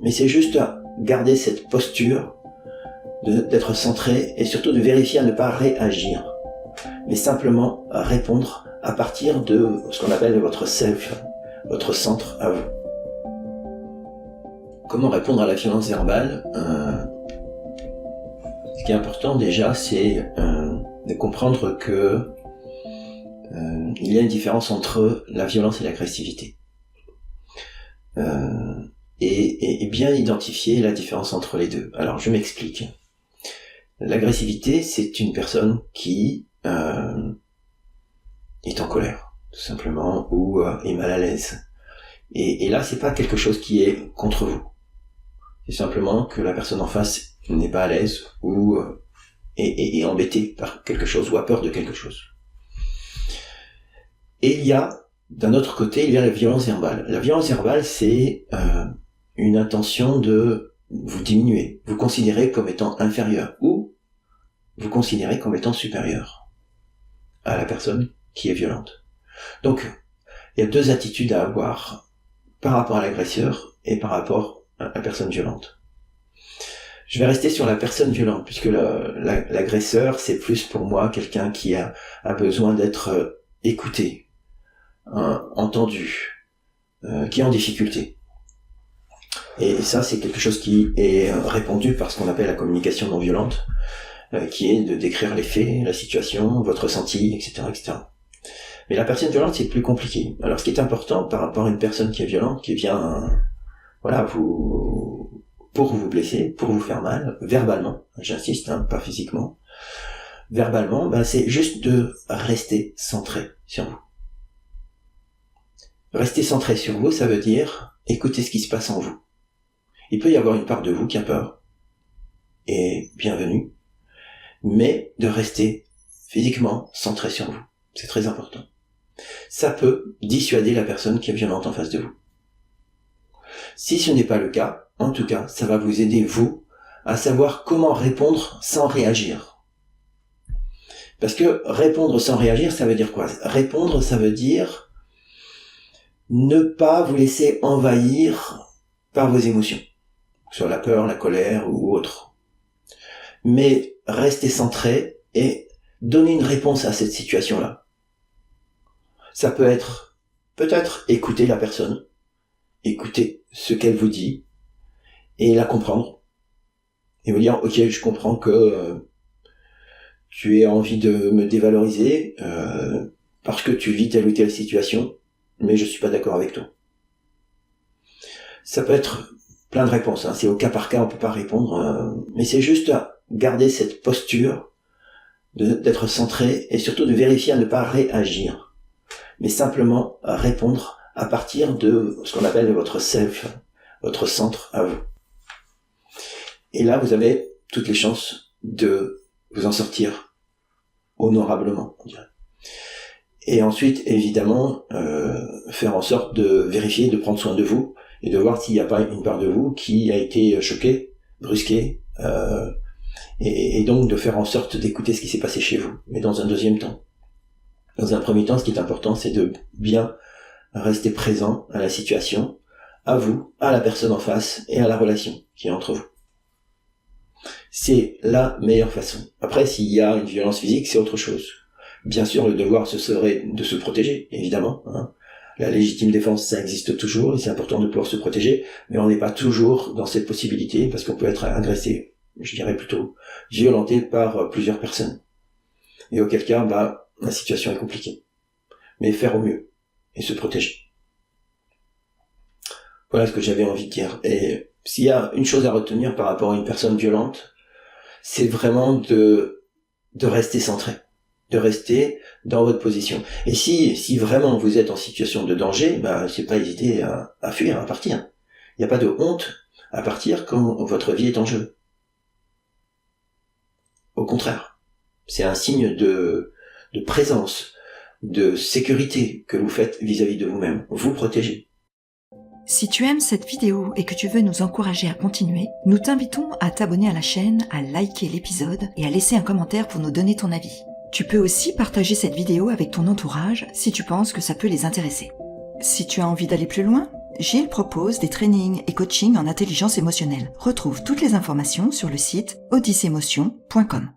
mais c'est juste garder cette posture d'être centré et surtout de vérifier à ne pas réagir, mais simplement répondre à partir de ce qu'on appelle votre self, votre centre à vous. Comment répondre à la violence verbale? Ce qui est important déjà, c'est de comprendre que il y a une différence entre la violence et l'agressivité. Et bien identifier la différence entre les deux. Alors je m'explique. L'agressivité, c'est une personne qui est en colère, tout simplement, ou est mal à l'aise. Et là, c'est pas quelque chose qui est contre vous. C'est simplement que la personne en face n'est pas à l'aise ou est embêtée par quelque chose ou a peur de quelque chose. Et il y a, d'un autre côté, il y a la violence verbale. La violence verbale, c'est une intention de vous diminuer, vous considérer comme étant inférieur ou vous considérer comme étant supérieur à la personne qui est violente. Donc, il y a deux attitudes à avoir par rapport à l'agresseur et par rapport à la personne violente. Je vais rester sur la personne violente, puisque l'agresseur, c'est plus pour moi quelqu'un qui a besoin d'être écouté, entendu, qui est en difficulté. Et ça, c'est quelque chose qui est répandu par ce qu'on appelle la communication non violente, qui est de décrire les faits, la situation, votre ressenti, etc., etc. Mais la personne violente, c'est plus compliqué. Alors, ce qui est important par rapport à une personne qui est violente, qui vient, pour vous blesser, pour vous faire mal, verbalement, j'insiste, pas physiquement, verbalement, c'est juste de rester centré sur vous. Rester centré sur vous, ça veut dire écouter ce qui se passe en vous. Il peut y avoir une part de vous qui a peur, et bienvenue, mais de rester physiquement centré sur vous. C'est très important. Ça peut dissuader la personne qui est violente en face de vous. Si ce n'est pas le cas, en tout cas, ça va vous aider, vous, à savoir comment répondre sans réagir. Parce que répondre sans réagir, ça veut dire quoi? Répondre, ça veut dire ne pas vous laisser envahir par vos émotions, sur la peur, la colère ou autre. Mais rester centré et donner une réponse à cette situation-là. Ça peut être, peut-être, écouter la personne, écouter ce qu'elle vous dit, et la comprendre. Et vous dire, ok, je comprends que tu aies envie de me dévaloriser, parce que tu vis telle ou telle situation, mais je suis pas d'accord avec toi. Ça peut être plein de réponses, c'est au cas par cas, on peut pas répondre, mais c'est juste garder cette posture d'être centré et surtout de vérifier à ne pas réagir, mais simplement répondre à partir de ce qu'on appelle votre self, votre centre à vous. Et là, vous avez toutes les chances de vous en sortir honorablement, on dirait. Et ensuite, évidemment, faire en sorte de vérifier, de prendre soin de vous, et de voir s'il n'y a pas une part de vous qui a été choquée, brusquée, et donc de faire en sorte d'écouter ce qui s'est passé chez vous, mais dans un deuxième temps. Dans un premier temps, ce qui est important, c'est de bien rester présent à la situation, à vous, à la personne en face, et à la relation qui est entre vous. C'est la meilleure façon. Après, s'il y a une violence physique, c'est autre chose. Bien sûr, le devoir, ce serait de se protéger, évidemment. La légitime défense, ça existe toujours, et c'est important de pouvoir se protéger, mais on n'est pas toujours dans cette possibilité, parce qu'on peut être agressé, je dirais plutôt, violenté par plusieurs personnes. Et auquel cas, la situation est compliquée. Mais faire au mieux, et se protéger. Voilà ce que j'avais envie de dire. Et s'il y a une chose à retenir par rapport à une personne violente, c'est vraiment de rester centré, de rester dans votre position. Et si vraiment vous êtes en situation de danger, c'est pas hésiter à fuir, à partir. Il n'y a pas de honte à partir quand votre vie est en jeu. Au contraire, c'est un signe de présence, de sécurité que vous faites vis-à-vis de vous-même. Vous protégez. Si tu aimes cette vidéo et que tu veux nous encourager à continuer, nous t'invitons à t'abonner à la chaîne, à liker l'épisode et à laisser un commentaire pour nous donner ton avis. Tu peux aussi partager cette vidéo avec ton entourage si tu penses que ça peut les intéresser. Si tu as envie d'aller plus loin, Gilles propose des trainings et coachings en intelligence émotionnelle. Retrouve toutes les informations sur le site odyssemotion.com.